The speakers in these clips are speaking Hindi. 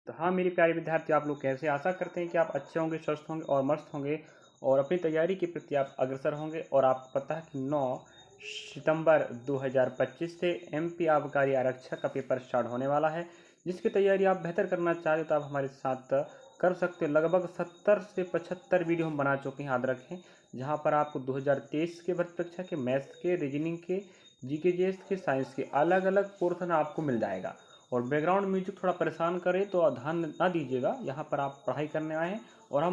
तो हाँ मेरे प्यारे विद्यार्थी, आप लोग कैसे? आशा करते हैं कि आप अच्छे होंगे, स्वस्थ होंगे और मस्त होंगे और अपनी तैयारी के प्रति आप अग्रसर होंगे। और आपको पता है कि 9 सितंबर 2025 से एमपी आबकारी आरक्षक का पेपर स्टार्ट होने वाला है, जिसकी तैयारी आप बेहतर करना चाहते हो तो आप हमारे साथ कर सकते हो। लगभग 70 से 75 वीडियो हम बना चुके हैं, याद रखें, जहाँ पर आपको 2023 के भर्ती परीक्षा के, मैथ्स के, रीजनिंग के, जीके जीएस के, साइंस के अलग अलग पोर्शन आपको मिल जाएगा। और बैकग्राउंड म्यूजिक थोड़ा परेशान करे तो ध्यान ना दीजिएगा, यहाँ पर आप पढ़ाई करने आए हैं और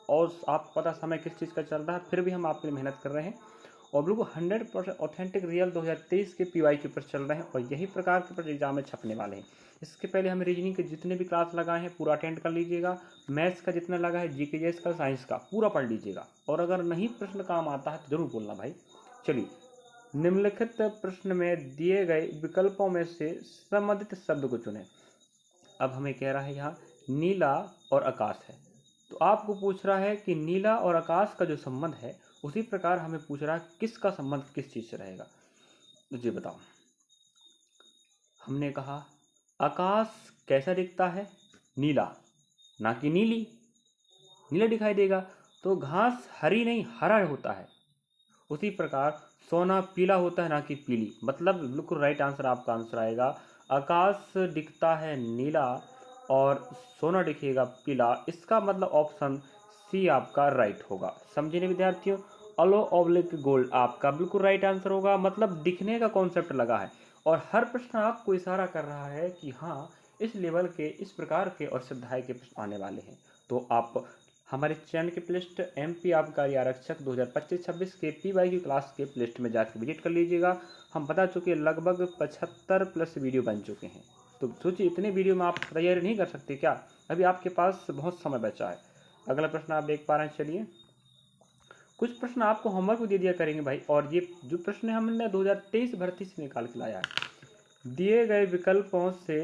और आप पता समय किस चीज़ का चल रहा है, फिर भी हम आपके लिए मेहनत कर रहे हैं और बिल्कुल 100% ऑथेंटिक रियल 2023 के पीवाई के ऊपर चल रहे हैं और यही प्रकार के पर एग्जाम में छपने वाले हैं। इसके पहले हम रीजनिंग के जितने भी क्लास लगाए हैं पूरा अटेंड कर लीजिएगा, मैथ्स का जितना लगा है, जीके जीएस का, साइंस का पूरा पढ़ लीजिएगा और अगर नहीं प्रश्न काम आता है तो जरूर बोलना भाई। चलिए, निम्नलिखित प्रश्न में दिए गए विकल्पों में से संबंधित शब्द को चुनें। अब हमें कह रहा है यहाँ नीला और आकाश है, तो आपको पूछ रहा है कि नीला और आकाश का जो संबंध है उसी प्रकार हमें पूछ रहा है किसका संबंध किस चीज से रहेगा। तो जी बताओ। हमने कहा आकाश कैसा दिखता है? नीला, ना कि नीली। नीला दिखाई देगा तो घास हरी नहीं हरा होता है। उसी प्रकार सोना पीला होता है, ना कि पीली। मतलब बिल्कुल राइट आंसर आपका आंसर आएगा। आकाश दिखता है नीला और सोना दिखेगा पीला, इसका मतलब ऑप्शन सी आपका राइट होगा। समझे नहीं विद्यार्थियों? अलो ऑब्लिक गोल्ड आपका बिल्कुल राइट आंसर होगा। मतलब दिखने का कॉन्सेप्ट लगा है और हर प्रश्न आपको इशारा कर रहा है कि हाँ, इस लेवल के, इस प्रकार के और श्रद्धाएं के प्रश्न आने वाले हैं। तो आप हमारे चैनल के प्लेलिस्ट एमपी आबकारी आरक्षक 2025-26 के पीवाई की क्लास के प्लेलिस्ट में जाकर विजिट कर लीजिएगा। हम बता चुके लगभग 75 प्लस वीडियो बन चुके हैं। तो सोचिए, इतने वीडियो में आप तैयारी नहीं कर सकते क्या? अभी आपके पास बहुत समय बचा है। अगला प्रश्न आप देख पा रहे हैं। चलिए, कुछ प्रश्न आपको होमवर्क भी दे दिया करेंगे भाई, और ये जो प्रश्न हमने 2023 भर्ती से निकाल के लाया है, दिए गए विकल्पों से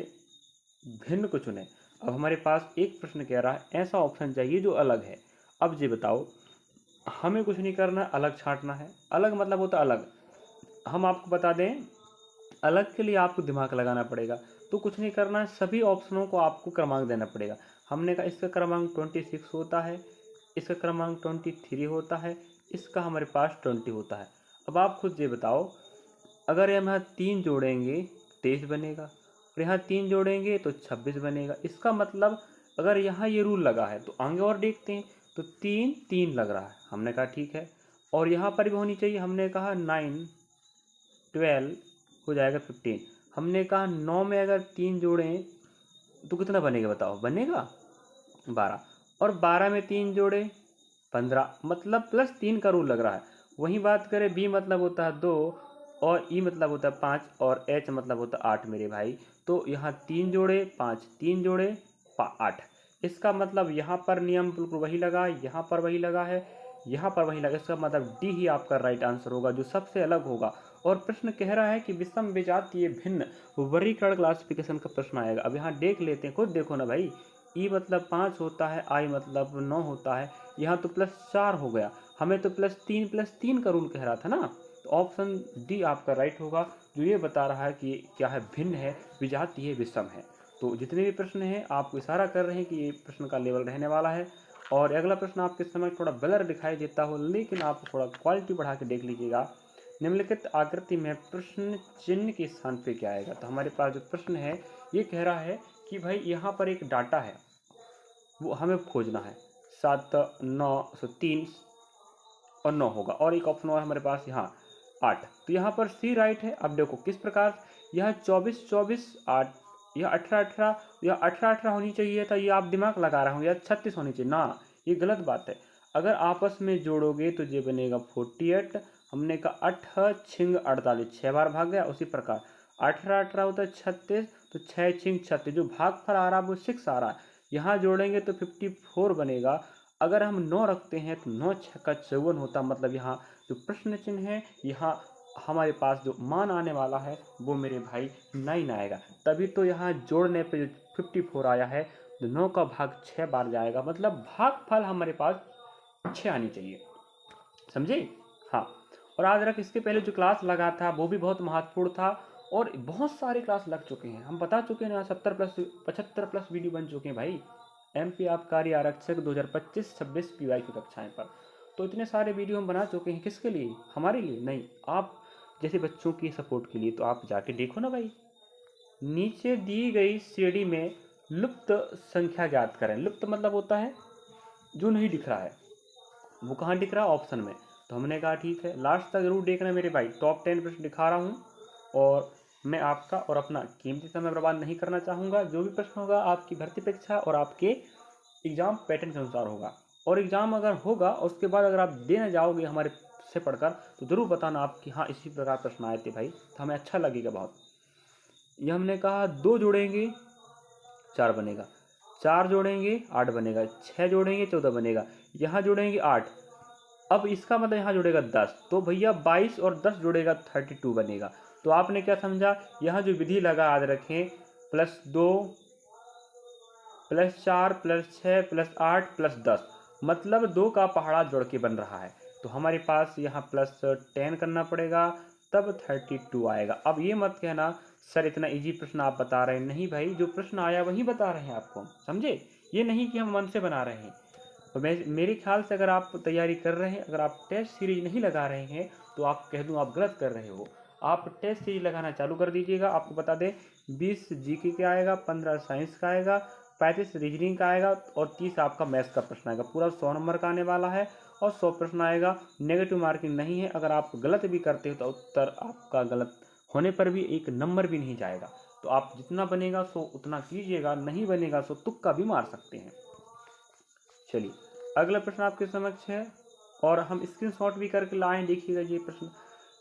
भिन्न को चुने। अब हमारे पास एक प्रश्न कह रहा है ऐसा ऑप्शन चाहिए जो अलग है। अब जी बताओ, हमें कुछ नहीं करना, अलग छांटना है। अलग मतलब होता अलग। हम आपको बता दें, अलग के लिए आपको दिमाग लगाना पड़ेगा। तो कुछ नहीं करना है, सभी ऑप्शनों को आपको क्रमांक देना पड़ेगा। हमने कहा इसका क्रमांक 26 होता है, इसका क्रमांक 23 होता है, इसका हमारे पास 20 होता है। अब आप खुद ये बताओ, अगर हम यहाँ 3 जोड़ेंगे 23 बनेगा और यहाँ 3 जोड़ेंगे तो 26 बनेगा। इसका मतलब अगर यहाँ ये रूल लगा है तो आगे और देखते हैं, तो 3 3 लग रहा है। हमने कहा ठीक है, और यहाँ पर भी होनी चाहिए। हमने कहा 9 12 हो जाएगा 15। हमने कहा 9 में अगर 3 जोड़ें तो कितना बनेगा बताओ? बनेगा 12। और 12 में 3 जोड़े 15, मतलब +3 का रूल लग रहा है। वहीं बात करें बी मतलब होता है 2 और ई मतलब होता है 5 और एच मतलब होता है 8 मेरे भाई। तो यहाँ 3 जोड़े 5, 3 जोड़े 8। इसका मतलब यहाँ पर नियम बिल्कुल वही लगा, यहाँ पर वही लगा है, यहाँ पर वही लगा। इसका मतलब डी ही आपका राइट आंसर होगा, जो सबसे अलग होगा। और प्रश्न कह रहा है कि विषम विजातीय भिन्न वर्गीकरण क्लासिफिकेशन का प्रश्न आएगा। अब यहाँ देख लेते हैं, खुद देखो ना भाई। ई मतलब 5 होता है, आई मतलब 9 होता है, यहाँ तो +4 हो गया। हमें तो +3 का रूल कह रहा था ना। तो ऑप्शन डी आपका राइट होगा, जो ये बता रहा है कि क्या है, भिन्न है, विजातीय है, विषम है। तो जितने भी प्रश्न हैं आपको इशारा कर रहे हैं कि ये प्रश्न का लेवल रहने वाला है। और अगला प्रश्न आपके समय थोड़ा ब्लर दिखाई देता हो, लेकिन आप थोड़ा क्वालिटी बढ़ा के देख लीजिएगा। निम्नलिखित आकृति में प्रश्न चिन्ह के स्थान पे क्या आएगा? तो हमारे पास जो प्रश्न है ये कह रहा है कि भाई यहाँ पर एक डाटा है, वो हमें खोजना है। 7 9 3 और 9 होगा, और एक ऑप्शन और हमारे पास यहाँ 8। तो यहाँ पर सी राइट है। अब देखो किस प्रकार, यह 24 24 8, यह 18 18, यह 18 18 होनी चाहिए था। ये आप दिमाग लगा रहे होंगे, यह 36 होनी चाहिए ना। ये गलत बात है। अगर आपस में जोड़ोगे तो ये बनेगा 48। हमने कहा 8 छिंग 48, 6 बार भाग गया। उसी प्रकार 18 18 होता है 36, तो 6 छिंग 36, जो भागफल आ रहा है वो 6 आ रहा है। यहाँ जोड़ेंगे तो 54 बनेगा। अगर हम 9 रखते हैं तो 9 छक्का 54 होता। मतलब यहाँ जो प्रश्न चिन्ह है, यहाँ हमारे पास जो मान आने वाला है वो मेरे भाई 9 आएगा। तभी तो यहाँ जोड़ने पे जो 54 आया है, तो 9 का भाग 6 बार जाएगा। मतलब भागफल हमारे पास 6 आनी चाहिए। समझे? हाँ। और आज रख, इसके पहले जो क्लास लगा था वो भी बहुत महत्वपूर्ण था और बहुत सारे क्लास लग चुके हैं, हम बता चुके हैं ना, 70+ 75+ वीडियो बन चुके हैं भाई, MP आबकारी आरक्षक 2025-26 PY की कक्षाएं पर। तो इतने सारे वीडियो हम बना चुके हैं, किसके लिए? हमारे लिए नहीं, आप जैसे बच्चों की सपोर्ट के लिए। तो आप जाके देखो ना भाई, नीचे दी गई श्रेणी में लुप्त संख्या ज्ञात करें। लुप्त मतलब होता है जो नहीं दिख रहा है, वो कहाँ दिख रहा है? ऑप्शन में। तो हमने कहा ठीक है, लास्ट तक जरूर देखना मेरे भाई, टॉप 10 प्रश्न दिखा रहा हूँ और मैं आपका और अपना कीमती समय बर्बाद नहीं करना चाहूँगा। जो भी प्रश्न होगा आपकी भर्ती परीक्षा और आपके एग्जाम पैटर्न के अनुसार होगा। और एग्जाम अगर होगा उसके बाद अगर आप देने जाओगे हमारे से पढ़कर, तो ज़रूर बताना आप कि हाँ इसी प्रकार प्रश्न आए थे भाई, तो हमें अच्छा लगेगा बहुत। ये हमने कहा 2 जोड़ेंगे 4 बनेगा, 4 जोड़ेंगे 8 बनेगा, 6 जोड़ेंगे 14 बनेगा, यहाँ जोड़ेंगे 8, अब इसका मतलब यहाँ जुड़ेगा 10, तो भैया 22 और 10 जुड़ेगा 32 बनेगा। तो आपने क्या समझा? यहाँ जो विधि लगा याद रखें, +2 +4 +6 +8 +10, मतलब 2 का पहाड़ा जोड़ के बन रहा है। तो हमारे पास यहाँ +10 करना पड़ेगा, तब 32 आएगा। अब ये मत कहना सर इतना इजी प्रश्न आप बता रहे हैं, नहीं भाई, जो प्रश्न आया वही बता रहे हैं आपको, समझे? ये नहीं कि हम मन से बना रहे हैं। तो मेरे ख्याल से अगर आप तैयारी कर रहे हैं, अगर आप टेस्ट सीरीज नहीं लगा रहे हैं, तो आप कह दूं आप गलत कर रहे हो। आप टेस्ट सीरीज लगाना चालू कर दीजिएगा। आपको बता दें 20 जीके का आएगा, 15 साइंस का आएगा, 35 रीजनिंग का आएगा और 30 आपका मैथ्स का प्रश्न आएगा। पूरा 100 नंबर का आने वाला है और 100 प्रश्न आएगा। नेगेटिव मार्किंग नहीं है। अगर आप गलत भी करते हो तो उत्तर आपका गलत होने पर भी 1 नंबर भी नहीं जाएगा। तो आप जितना बनेगा सो उतना कीजिएगा, नहीं बनेगा सो तुक्का भी मार सकते हैं। चलिए अगला प्रश्न आपके समक्ष है और हम स्क्रीनशॉट भी करके लाए, देखिएगा ये प्रश्न।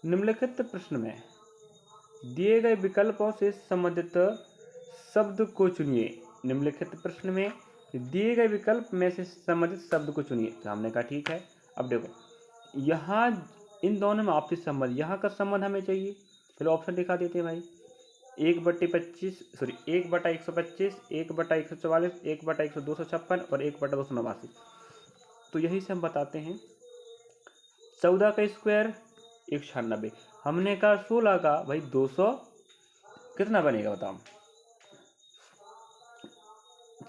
निम्नलिखित प्रश्न में दिए गए विकल्पों से संबंधित शब्द को चुनिए। निम्नलिखित प्रश्न में दिए गए विकल्प में से संबंधित शब्द को चुनिए। तो हमने कहा ठीक है। अब देखो यहाँ इन दोनों में आपसी संबंध, यहाँ का संबंध हमें चाहिए। चलो ऑप्शन दिखा देते हैं भाई। 1/25 सॉरी 1/125, 1/144, 1/256 और 1/289। तो यही से हम बताते हैं। 14 का स्क्वायर 196, हमने कहा 16 का भाई 200 कितना बनेगा बताओ?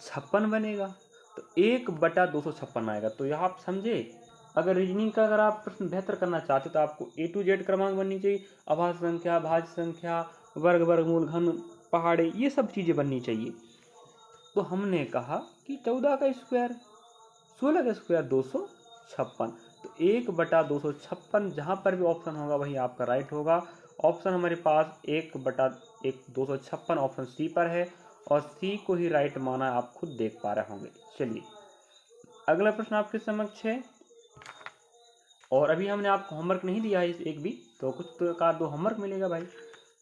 56 बनेगा। तो 1/256 आएगा। तो यहाँ आप समझे, अगर रीजनिंग का अगर आप प्रश्न बेहतर करना चाहते हो तो आपको A to Z क्रमांक बननी चाहिए। अभाज्य संख्या, भाज्य संख्या, वर्ग, वर्गमूल, घन, पहाड़े, ये सब चीज़ें बननी चाहिए। तो हमने कहा कि 14 का स्क्वायर, 16 का स्क्वायर 256। तो 1/256 जहाँ पर भी ऑप्शन होगा वही आपका राइट होगा। ऑप्शन हमारे पास 1/256 ऑप्शन सी पर है और सी को ही राइट माना आप खुद देख पा रहे होंगे। चलिए अगला प्रश्न आपके समक्ष है और अभी हमने आपको होमवर्क नहीं दिया है एक भी, तो कुछ तो का 2 होमवर्क मिलेगा भाई।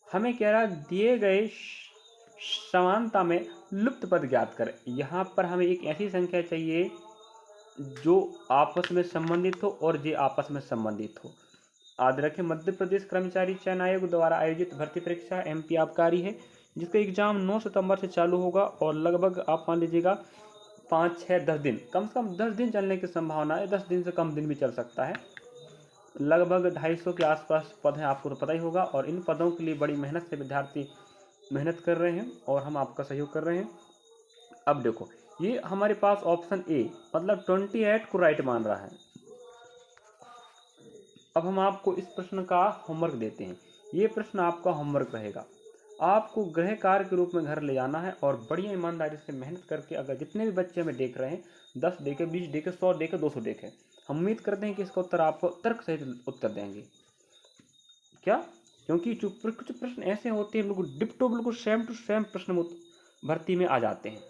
हमें कह रहा दिए गए समानता में लुप्त पद ज्ञात करें। यहाँ पर हमें एक ऐसी संख्या चाहिए जो आपस में संबंधित हो और जे आपस में संबंधित हो। याद रखें मध्य प्रदेश कर्मचारी चयन आयोग द्वारा आयोजित भर्ती परीक्षा MP आबकारी है, जिसका एग्जाम 9 सितंबर से चालू होगा और लगभग आप मान लीजिएगा 5, 6, 10 दिन, कम से कम 10 दिन चलने की संभावना है। 10 दिन से कम दिन भी चल सकता है। लगभग 250 के आसपास पद हैं, आपको तो पता ही होगा। और इन पदों के लिए बड़ी मेहनत से विद्यार्थी मेहनत कर रहे हैं और हम आपका सहयोग कर रहे हैं। अब देखो ये हमारे पास ऑप्शन ए मतलब 28 को राइट मान रहा है। अब हम आपको इस प्रश्न का होमवर्क देते हैं। ये प्रश्न आपका होमवर्क रहेगा। आपको गृह कार्य के रूप में घर ले जाना है और बढ़िया ईमानदारी से मेहनत करके, अगर जितने भी बच्चे हमें देख रहे हैं 10 देखे, 20 देखे, 100 देखे, 200 देखे, हम उम्मीद करते हैं कि इसका उत्तर आपको तर्क सहित उत्तर देंगे। क्या? क्योंकि कुछ प्रश्न ऐसे होते हैं बिल्कुल डिप्टो, बिल्कुल सेम टू सेम प्रश्न भर्ती में आ जाते हैं।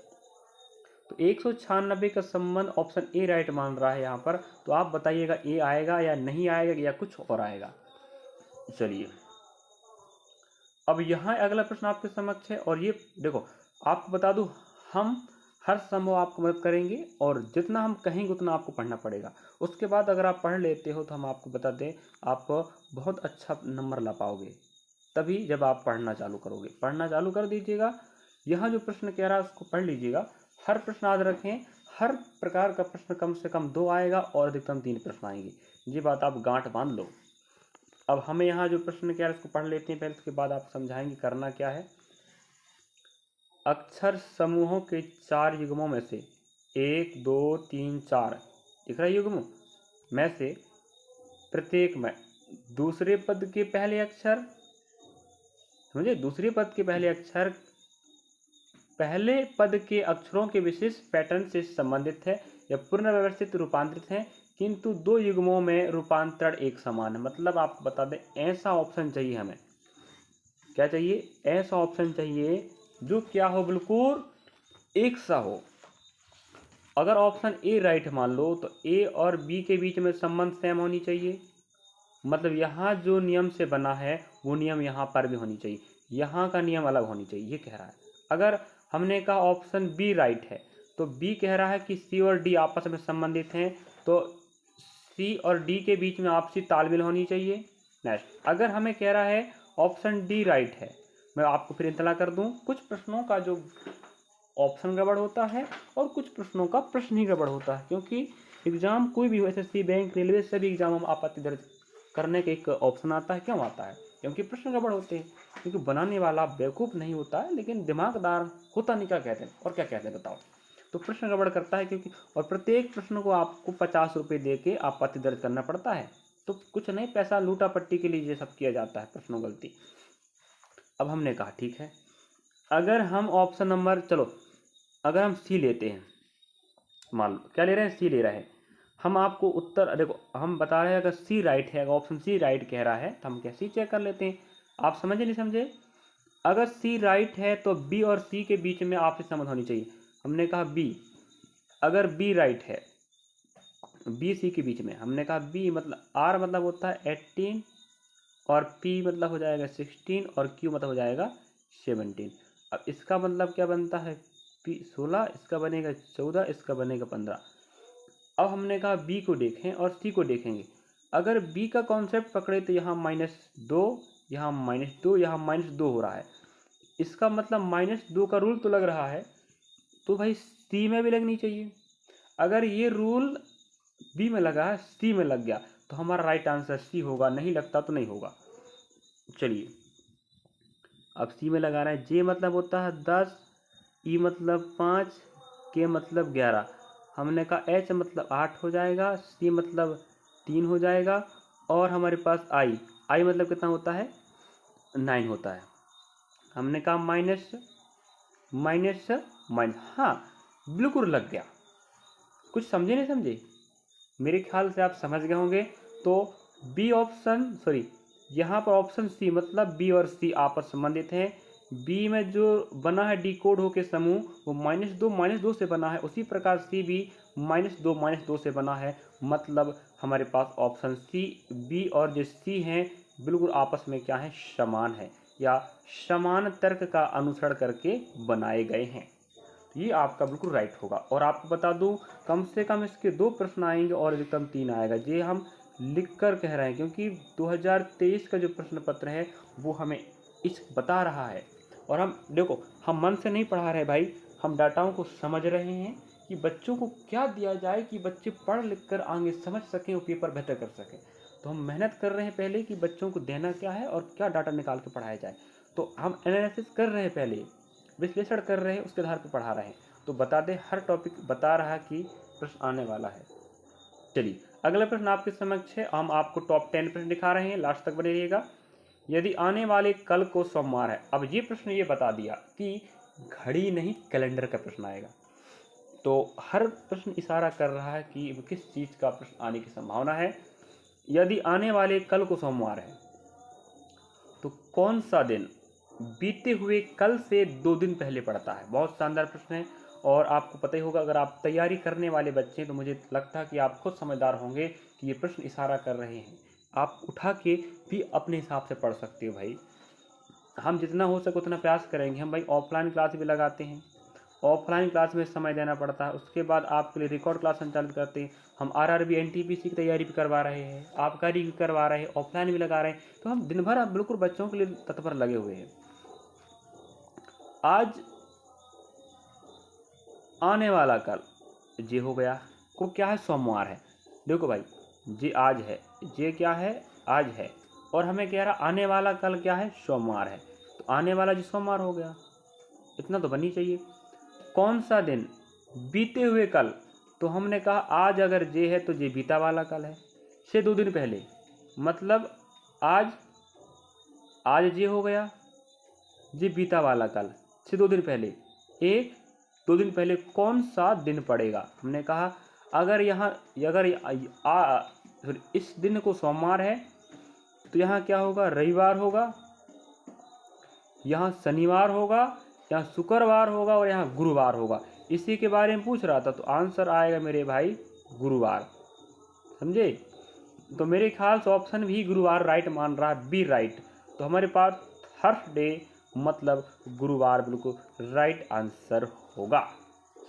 तो 196 का संबंध ऑप्शन ए राइट मान रहा है यहाँ पर। तो आप बताइएगा ए आएगा या नहीं आएगा या कुछ और आएगा। चलिए अब यहाँ अगला प्रश्न आपके समक्ष है और ये देखो आपको बता दूं, हम हर संभव आपको मदद करेंगे और जितना हम कहेंगे उतना आपको पढ़ना पड़ेगा। उसके बाद अगर आप पढ़ लेते हो तो हम आपको बता दें आप बहुत अच्छा नंबर ला पाओगे, तभी जब आप पढ़ना चालू करोगे। पढ़ना चालू कर दीजिएगा। यहाँ जो प्रश्न कह रहा है उसको पढ़ लीजिएगा। हर प्रश्न याद रखें, हर प्रकार का प्रश्न कम से कम 2 आएगा और अधिकतम 3 प्रश्न आएंगे। ये बात आप गांठ बांध लो। अब हमें यहाँ जो प्रश्न क्या है इसको पढ़ लेते हैं पहले, उसके बाद आप समझाएंगे करना क्या है। अक्षर समूहों के 4 युग्मों में से 1 2 3 4 दिख रहा है युग्म में से प्रत्येक में दूसरे पद के पहले अक्षर, समझे, दूसरे पद के पहले पद के अक्षरों के विशिष्ट पैटर्न से संबंधित है या पुनर्व्यवस्थित रूपांतरित है, किंतु 2 युग्मों में रूपांतरण एक समान है। मतलब आप बता दें ऐसा ऑप्शन चाहिए हमें, क्या चाहिए, ऐसा ऑप्शन चाहिए जो क्या हो, बिल्कुल एक सा हो। अगर ऑप्शन ए राइट मान लो तो ए और बी के बीच में संबंध सेम होनी चाहिए, मतलब यहाँ जो नियम से बना है वो नियम यहाँ पर भी होनी चाहिए, यहाँ का नियम अलग होनी चाहिए, ये कह रहा है। अगर हमने कहा ऑप्शन बी राइट है तो बी कह रहा है कि सी और डी आपस में संबंधित हैं, तो सी और डी के बीच में आपसी तालमेल होनी चाहिए। नेक्स्ट, अगर हमें कह रहा है ऑप्शन डी राइट है, मैं आपको फिर इतला कर दूं, कुछ प्रश्नों का जो ऑप्शन गड़बड़ होता है और कुछ प्रश्नों का प्रश्न ही गड़बड़ होता है, क्योंकि एग्जाम कोई भी हो, एसएससी, बैंक, रेलवे, सभी एग्जाम में आपत्ति दर्ज करने का एक ऑप्शन आता है। क्यों आता है? क्योंकि प्रश्न गड़बड़ होते हैं, क्योंकि बनाने वाला बेवकूफ़ नहीं होता है लेकिन दिमागदार होता नहीं। क्या कहते हैं और क्या कहते हैं बताओ? तो प्रश्न गड़बड़ करता है क्योंकि, और प्रत्येक प्रश्न को आपको 50 रुपये दे के आपत्ति दर्ज करना पड़ता है। तो कुछ नहीं, पैसा लूटा पट्टी के लिए ये सब किया जाता है, प्रश्नों गलती। अब हमने कहा ठीक है, अगर हम ऑप्शन नंबर, चलो अगर हम सी लेते हैं, मान लो क्या ले रहे हैं, सी ले रहे हैं, हम आपको उत्तर देखो हम बता रहे हैं, अगर सी राइट है, अगर ऑप्शन सी राइट कह रहा है तो हम क्या सी चेक कर लेते हैं। आप समझे नहीं समझे? अगर सी राइट है तो बी और सी के बीच में आपसी संबंध होनी चाहिए। हमने कहा बी, अगर बी राइट है, बी सी के बीच में, हमने कहा बी मतलब आर मतलब होता है 18 और पी मतलब हो जाएगा 16 और क्यू मतलब हो जाएगा 17। अब इसका मतलब क्या बनता है, पी 16, इसका बनेगा 14, इसका बनेगा 15। अब हमने कहा बी को देखें और सी को देखेंगे। अगर बी का कॉन्सेप्ट पकड़े तो यहाँ -2, यहाँ -2, यहाँ -2 हो रहा है, इसका मतलब -2 का रूल तो लग रहा है, तो भाई सी में भी लगनी चाहिए। अगर ये रूल बी में लगा है, सी में लग गया, तो हमारा राइट आंसर सी होगा, नहीं लगता तो नहीं होगा। चलिए अब सी में लगा रहे हैं, जे मतलब होता है 10, ई मतलब 5, के मतलब 11, हमने कहा एच मतलब 8 हो जाएगा, सी मतलब 3 हो जाएगा, और हमारे पास आई, आई मतलब कितना होता है 9 होता है। हमने कहा माइनस माइनस माइनस, हाँ बिल्कुल लग गया। कुछ समझे नहीं समझे? मेरे ख्याल से आप समझ गए होंगे। तो बी ऑप्शन, सॉरी, यहाँ पर ऑप्शन सी मतलब बी और सी आपस संबंधित हैं। बी में जो बना है डी कोड होके समूह, वो -2 से बना है, उसी प्रकार सी भी -2 से बना है। मतलब हमारे पास ऑप्शन सी, बी और जो सी हैं बिल्कुल आपस में क्या है, समान है, या समान तर्क का अनुसरण करके बनाए गए हैं। ये आपका बिल्कुल राइट होगा। और आपको बता दूं, कम से कम इसके 2 प्रश्न आएंगे और अधिकतम 3 आएगा। ये हम लिख कर कह रहे हैं क्योंकि 2023 का जो प्रश्न पत्र है वो हमें इस बता रहा है। और हम देखो, हम मन से नहीं पढ़ा रहे भाई, हम डाटाओं को समझ रहे हैं कि बच्चों को क्या दिया जाए कि बच्चे पढ़ लिख कर आगे समझ सकें और पेपर बेहतर कर सकें। तो हम मेहनत कर रहे हैं पहले कि बच्चों को देना क्या है और क्या डाटा निकाल के पढ़ाया जाए। तो हम एनालिसिस कर रहे हैं, पहले विश्लेषण कर रहे हैं, उसके आधार पर पढ़ा रहे हैं। तो बता दें, हर टॉपिक बता रहा है कि प्रश्न आने वाला है। चलिए अगला प्रश्न आपके समक्ष है, हम आपको टॉप 10 प्रश्न दिखा रहे हैं, लास्ट तक बने रहिएगा। यदि आने वाले कल को सोमवार है, अब ये प्रश्न ये बता दिया कि घड़ी नहीं कैलेंडर का प्रश्न आएगा। तो हर प्रश्न इशारा कर रहा है कि किस चीज़ का प्रश्न आने की संभावना है। यदि आने वाले कल को सोमवार है तो कौन सा दिन बीते हुए कल से 2 दिन पहले पड़ता है? बहुत शानदार प्रश्न है और आपको पता ही होगा, अगर आप तैयारी करने वाले बच्चे हैं तो मुझे लगता है कि आप खुद समझदार होंगे कि ये प्रश्न इशारा कर रहे हैं। आप उठा के भी अपने हिसाब से पढ़ सकते हो भाई। हम जितना हो सके उतना प्रयास करेंगे। हम भाई ऑफलाइन क्लास भी लगाते हैं, ऑफलाइन क्लास में समय देना पड़ता है, उसके बाद आपके लिए रिकॉर्ड क्लास संचालित करते हैं। हम आरआरबी एनटीपीसी की तैयारी भी करवा रहे हैं, आबकारी भी करवा रहे हैं, ऑफलाइन भी लगा रहे हैं। तो हम दिन भर बिल्कुल बच्चों के लिए तत्पर लगे हुए हैं। आज आने वाला कल ये हो गया, को क्या है, सोमवार है। देखो भाई, ये आज है, ये क्या है, आज है, और हमें कह रहा आने वाला कल क्या है, सोमवार है, तो आने वाला जी सोमवार हो गया, इतना तो बननी चाहिए। कौन सा दिन, बीते हुए कल, तो हमने कहा आज अगर जे है तो जे बीता वाला कल है, से 2 दिन पहले, मतलब आज जे हो गया, जे बीता वाला कल से 2 दिन पहले, 2 दिन पहले कौन सा दिन पड़ेगा। हमने कहा अगर यहाँ अगर इस दिन को सोमवार है तो यहाँ क्या होगा, रविवार होगा, यहाँ शनिवार होगा, यहाँ शुक्रवार होगा और यहाँ गुरुवार होगा। इसी के बारे में पूछ रहा था, तो आंसर आएगा मेरे भाई गुरुवार। समझे? तो मेरे ख्याल से ऑप्शन भी गुरुवार राइट मान रहा है, बी राइट। तो हमारे पास थर्सडे मतलब गुरुवार बिल्कुल राइट आंसर होगा।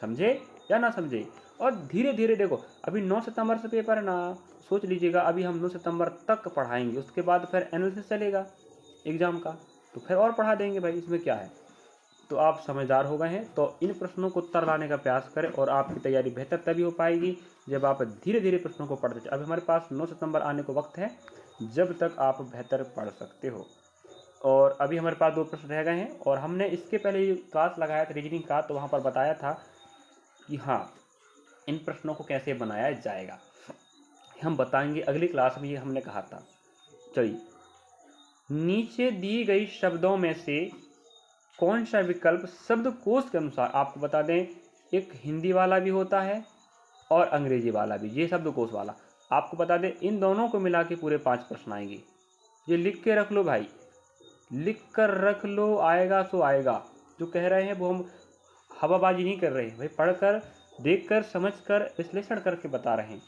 समझे या ना समझे? और धीरे धीरे देखो, अभी 9 सितंबर से पेपर है ना, सोच लीजिएगा अभी हम 9 सितंबर तक पढ़ाएंगे, उसके बाद फिर एनालिसिस चलेगा एग्जाम का, तो फिर और पढ़ा देंगे भाई, इसमें क्या है। तो आप समझदार हो गए हैं, तो इन प्रश्नों को उत्तर लाने का प्रयास करें और आपकी तैयारी बेहतर तभी हो पाएगी जब आप धीरे धीरे प्रश्नों को पढ़ते। अभी हमारे पास 9 सितंबर आने को वक्त है, जब तक आप बेहतर पढ़ सकते हो। और अभी हमारे पास 2 प्रश्न रह गए हैं, और हमने इसके पहले क्लास लगाया था रीजनिंग का, तो वहाँ पर बताया था कि हाँ इन प्रश्नों को कैसे बनाया जाएगा, हम बताएंगे अगली क्लास में, ये हमने कहा था। चलिए, नीचे दी गई शब्दों में से कौन सा विकल्प शब्दकोश के अनुसार, आपको बता दें एक हिंदी वाला भी होता है और अंग्रेजी वाला भी, ये शब्दकोश वाला आपको बता दें, इन दोनों को मिला के पूरे 5 प्रश्न आएंगे। ये लिख के रख लो भाई, लिख कर रख लो, आएगा सो आएगा। जो कह रहे हैं वो हम हवाबाजी नहीं कर रहे हैं भाई, पढ़कर देखकर समझकर विश्लेषण करके बता रहे हैं।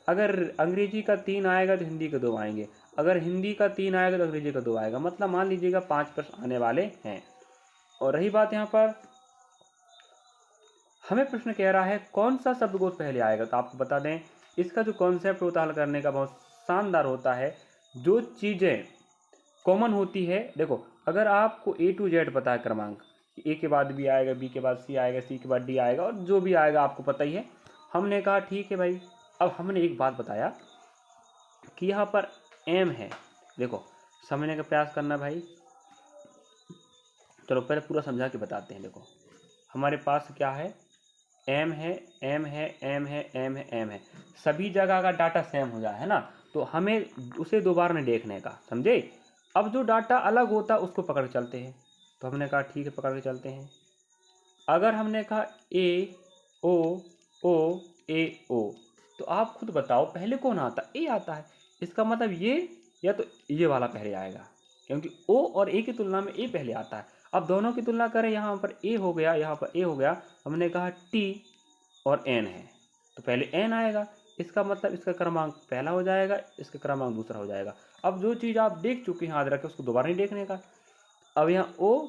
अगर अंग्रेजी का 3 आएगा तो हिंदी का 2 आएंगे, अगर हिंदी का 3 आएगा तो अंग्रेजी का 2 आएगा, मतलब मान लीजिएगा 5 प्रश्न आने वाले हैं। और रही बात यहाँ पर, हमें प्रश्न कह रहा है कौन सा शब्दकोश पहले आएगा, तो आपको बता दें इसका जो कॉन्सेप्ट होता है हल करने का बहुत शानदार होता है। जो चीज़ें कॉमन होती है, देखो अगर आपको A to Z पता है क्रमांक, ए के बाद बी आएगा, बी के बाद सी आएगा, सी के बाद डी आएगा, और जो भी आएगा आपको पता ही है। हमने कहा ठीक है भाई, अब हमने एक बात बताया कि यहाँ पर एम है, देखो समझने का प्रयास करना भाई। चलो पहले पूरा समझा के बताते हैं। देखो हमारे पास क्या है, एम है, एम है, एम है, एम है, एम है, सभी जगह का डाटा सेम हो जाए है ना, तो हमें उसे दोबारा नहीं देखने का, समझे। अब जो डाटा अलग होता है उसको पकड़ के चलते हैं, तो हमने कहा ठीक है पकड़ के चलते हैं। अगर हमने कहा ए ओ ओ ए ओ, तो आप खुद बताओ पहले कौन आता है, ए आता है, इसका मतलब ये या तो ये वाला पहले आएगा, क्योंकि ओ और ए की तुलना में ए पहले आता है। अब दोनों की तुलना करें, यहाँ पर ए हो गया, यहाँ पर ए हो गया, हमने कहा टी और एन है, तो पहले एन आएगा, इसका मतलब इसका क्रमांक पहला हो जाएगा, इसका क्रमांक दूसरा हो जाएगा। अब जो चीज़ आप देख चुके हैं याद रखें, उसको दोबारा नहीं देखने का। अब यहाँ ओ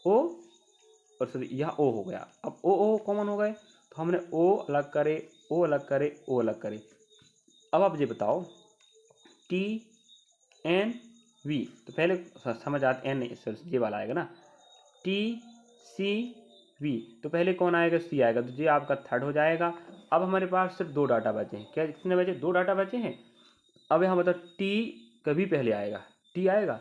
और सॉरी यहाँ ओ हो गया, अब ओ कॉमन हो गए, तो हमने ओ अलग करे, ओ अलग करे, ओ अलग करे। अब आप ये बताओ टी एन वी, तो पहले समझ आते, एन नहीं ये वाला आएगा ना, टी सी वी, तो पहले कौन आएगा, सी आएगा, तो ये आपका थर्ड हो जाएगा। अब हमारे पास सिर्फ 2 डाटा बचे हैं, क्या कितने बचे, 2 डाटा बचे हैं। अब यहाँ बताओ टी कभी पहले आएगा, टी आएगा,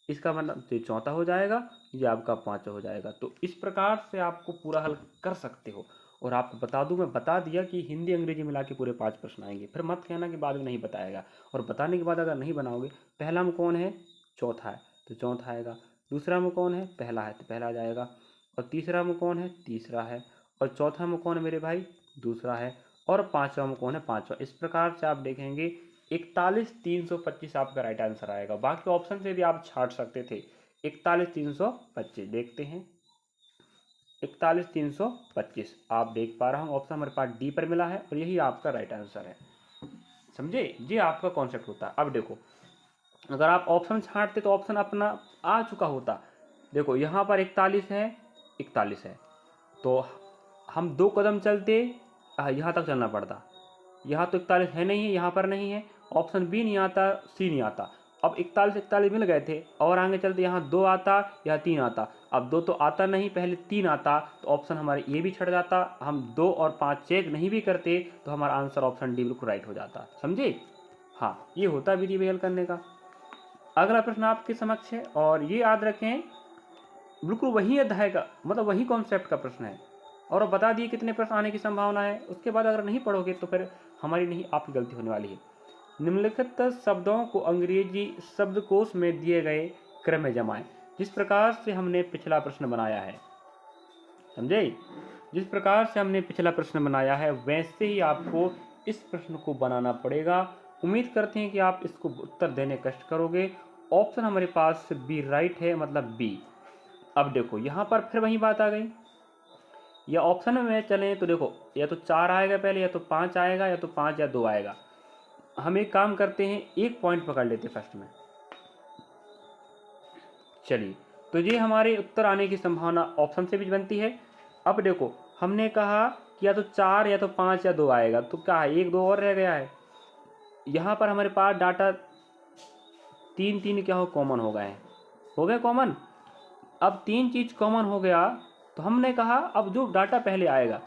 इसका मतलब ये चौथा हो जाएगा, ये आपका 5वां हो जाएगा। तो इस प्रकार से आपको पूरा हल कर सकते हो। और आपको बता दूं, मैं बता दिया कि हिंदी अंग्रेजी मिला के पूरे 5 प्रश्न आएंगे, फिर मत कहना कि बाद में नहीं बताएगा। और बताने के बाद अगर नहीं बनाओगे, पहला में कौन है, चौथा है, तो चौथा आएगा, दूसरा में कौन है, पहला है, तो पहला आ जाएगा, और तीसरा में कौन है, तीसरा है, और चौथा में कौन है मेरे भाई, दूसरा है, और 5वां में कौन है, 5वां। इस प्रकार से आप देखेंगे 41,325 आपका राइट आंसर आएगा। बाकी ऑप्शन से भी आप छाट सकते थे। 41,325 देखते हैं, 41,325 आप देख पा रहा हूँ, ऑप्शन हमारे पास डी पर मिला है, और यही आपका राइट आंसर है। समझे, ये आपका कॉन्सेप्ट होता है। अब देखो अगर आप ऑप्शन छांटते तो ऑप्शन अपना आ चुका होता। देखो यहाँ पर 41 है, 41 है, तो हम 2 कदम चलते यहाँ तक चलना पड़ता। यहाँ तो 41 है नहीं है, यहाँ पर नहीं है, ऑप्शन बी नहीं आता, सी नहीं आता। अब 41 मिल गए थे, और आगे चलते यहाँ 2 आता या 3 आता। अब 2 तो आता नहीं, पहले 3 आता, तो ऑप्शन हमारे ये भी छट जाता। हम 2 और 5 चेक नहीं भी करते तो हमारा आंसर ऑप्शन डी बिल्कुल राइट हो जाता। समझे, हाँ ये होता विधि हल करने का। अगला प्रश्न आपके समक्ष है और ये याद रखें बिल्कुल वही अध्याय का मतलब वही कॉन्सेप्ट का प्रश्न है और अब बता दिए कितने प्रश्न आने की संभावना है। उसके बाद अगर नहीं पढ़ोगे तो फिर हमारी नहीं आपकी गलती होने वाली है। निम्नलिखित शब्दों को अंग्रेजी शब्दकोश में दिए गए क्रम में जमाएं। जिस प्रकार से हमने पिछला प्रश्न बनाया है, समझे, जिस प्रकार से हमने पिछला प्रश्न बनाया है वैसे ही आपको इस प्रश्न को बनाना पड़ेगा। उम्मीद करते हैं कि आप इसको उत्तर देने कष्ट करोगे। ऑप्शन हमारे पास बी राइट है, मतलब बी। अब देखो यहाँ पर फिर वही बात आ गई, या ऑप्शन में चलें तो देखो या तो 4 आएगा पहले, या तो 5 आएगा, या तो 5 या 2 आएगा। हम एक काम करते हैं, एक पॉइंट पकड़ लेते फर्स्ट में। चलिए, तो ये हमारे उत्तर आने की संभावना ऑप्शन से भी बनती है। अब देखो हमने कहा कि या तो 4 या तो 5 या 2 आएगा, तो क्या है 1 2 और रह गया है। यहाँ पर हमारे पास डाटा 3 3 क्या हो कॉमन हो गए हैं, हो गए कॉमन। अब 3 चीज कॉमन हो गया तो हमने कहा अब जो डाटा पहले आएगा,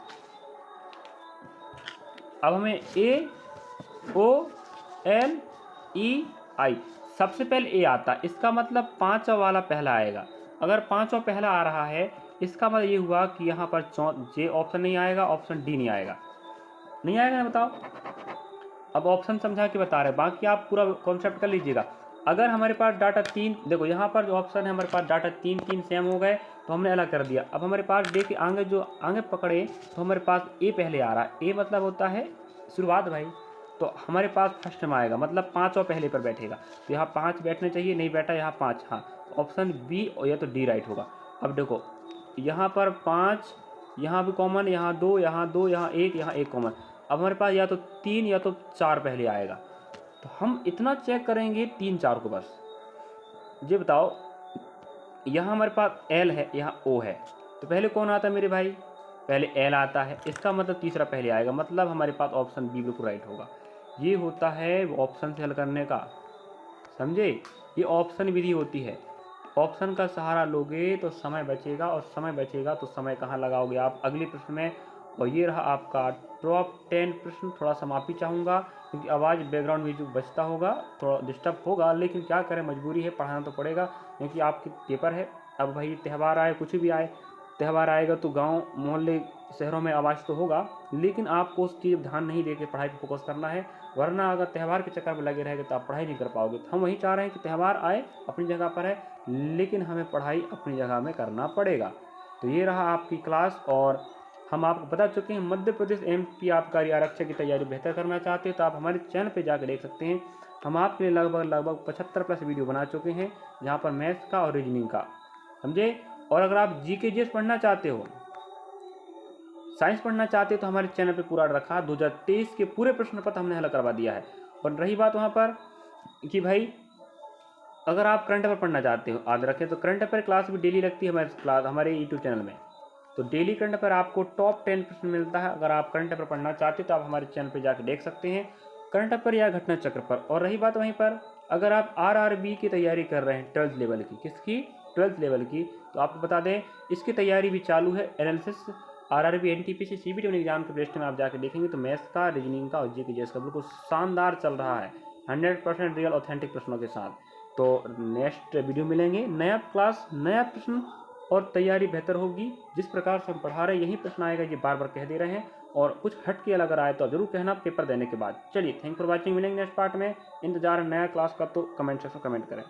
अब हमें ए ओ एल ई आई, सबसे पहले ए आता है, इसका मतलब 5वां वाला पहला आएगा। अगर 5वां पहला आ रहा है इसका मतलब ये हुआ कि यहाँ पर जे ऑप्शन नहीं आएगा, ऑप्शन डी नहीं आएगा। नहीं आएगा ना, बताओ। अब ऑप्शन समझा के बता रहे, बाकी आप पूरा कॉन्सेप्ट कर लीजिएगा। अगर हमारे पास डाटा 3, देखो यहाँ पर जो ऑप्शन है हमारे पास डाटा 3 3 सेम हो गए तो हमने अलग कर दिया। अब हमारे पास देखिए आगे जो आगे पकड़े तो हमारे पास ए पहले आ रहा है। ए मतलब होता है शुरुआत भाई, तो हमारे पास फर्स्ट में आएगा, मतलब 5वां पहले पर बैठेगा। तो यहाँ 5 बैठने चाहिए, नहीं बैठा यहाँ 5, हाँ ऑप्शन बी और या तो डी राइट होगा। अब देखो यहाँ पर 5, यहाँ भी कॉमन, यहाँ 2, यहाँ 2, यहाँ 1, यहाँ 1 कॉमन। अब हमारे पास या तो 3 या तो 4 पहले आएगा, तो हम इतना चेक करेंगे 3 4 को बस। ये बताओ यहाँ हमारे पास एल है, यहाँ ओ है, तो पहले कौन आता है मेरे भाई, पहले एल आता है, इसका मतलब तीसरा पहले आएगा, मतलब हमारे पास ऑप्शन बी बिल्कुल राइट होगा। ये होता है ऑप्शन से हल करने का, समझे, ये ऑप्शन विधि होती है। ऑप्शन का सहारा लोगे तो समय बचेगा, और समय बचेगा तो समय कहाँ लगाओगे आप अगले प्रश्न में। और ये रहा आपका टॉप 10 प्रश्न। थोड़ा सा माफ़ी चाहूँगा क्योंकि आवाज़ बैकग्राउंड म्यूजिक बजता होगा, थोड़ा डिस्टर्ब होगा, लेकिन क्या करें, मजबूरी है, पढ़ाना तो पड़ेगा क्योंकि आपके पेपर है। अब भाई त्यौहार आए, कुछ भी आए, त्यौहार आएगा तो गांव मोहल्ले शहरों में आवाज़ तो होगा, लेकिन आपको उस चीज़ ध्यान नहीं देकर पढ़ाई पर फोकस करना है, वरना अगर त्यौहार के चक्कर में लगे रहेंगे तो आप पढ़ाई नहीं कर पाओगे। तो हम वही चाह रहे हैं कि त्यौहार आए अपनी जगह पर है, लेकिन हमें पढ़ाई अपनी जगह में करना पड़ेगा। तो ये रहा आपकी क्लास, और हम आपको बता चुके हैं मध्य प्रदेश एमपी आबकारी आरक्षक की तैयारी बेहतर करना चाहते हैं तो आप हमारे चैनल पर जाकर देख सकते हैं। हम आपके लिए लगभग 75+ वीडियो बना चुके हैं, जहाँ पर मैथ्स का और रीजनिंग का, समझे। और अगर आप जीके जीएस पढ़ना चाहते हो, साइंस पढ़ना चाहते हो, तो हमारे चैनल पे पूरा रखा 2023 के पूरे प्रश्न पत्र हमने हल करवा दिया है। और रही बात वहाँ पर कि भाई अगर आप करंट अफेयर पढ़ना चाहते हो, याद रखें तो करंट अफेयर क्लास भी डेली लगती है हमारे यूट्यूब चैनल में। तो डेली करंट अफेयर आपको टॉप 10 प्रश्न मिलता है। अगर आप करंट अफेयर पढ़ना चाहते हो तो आप हमारे चैनल पर जाकर देख सकते हैं करंट अफेयर या घटना चक्र पर। और रही बात वहीं पर, अगर आप आरआरबी की तैयारी कर रहे हैं 12th लेवल की, किसकी, 12th लेवल की, तो आपको बता दें इसकी तैयारी भी चालू है। Analysis RRB NTPC CBT exam के प्लेलिस्ट में आप जाकर देखेंगे तो मैथ्स का, रीजनिंग का और जीके जीएस का बिल्कुल शानदार चल रहा है, 100% रियल ऑथेंटिक प्रश्नों के साथ। तो नेक्स्ट वीडियो मिलेंगे, नया क्लास, नया प्रश्न और तैयारी बेहतर होगी। जिस प्रकार से हम पढ़ा रहे हैं यही प्रश्न आएगा, ये बार बार कह दे रहे हैं, और कुछ हट के अगर आए तो जरूर कहना पेपर देने के बाद। चलिए, थैंक फॉर वॉचिंग, मिलेंगे नेक्स्ट पार्ट में। इंतजार है नया क्लास का, तो कमेंट सेक्शन कमेंट करें।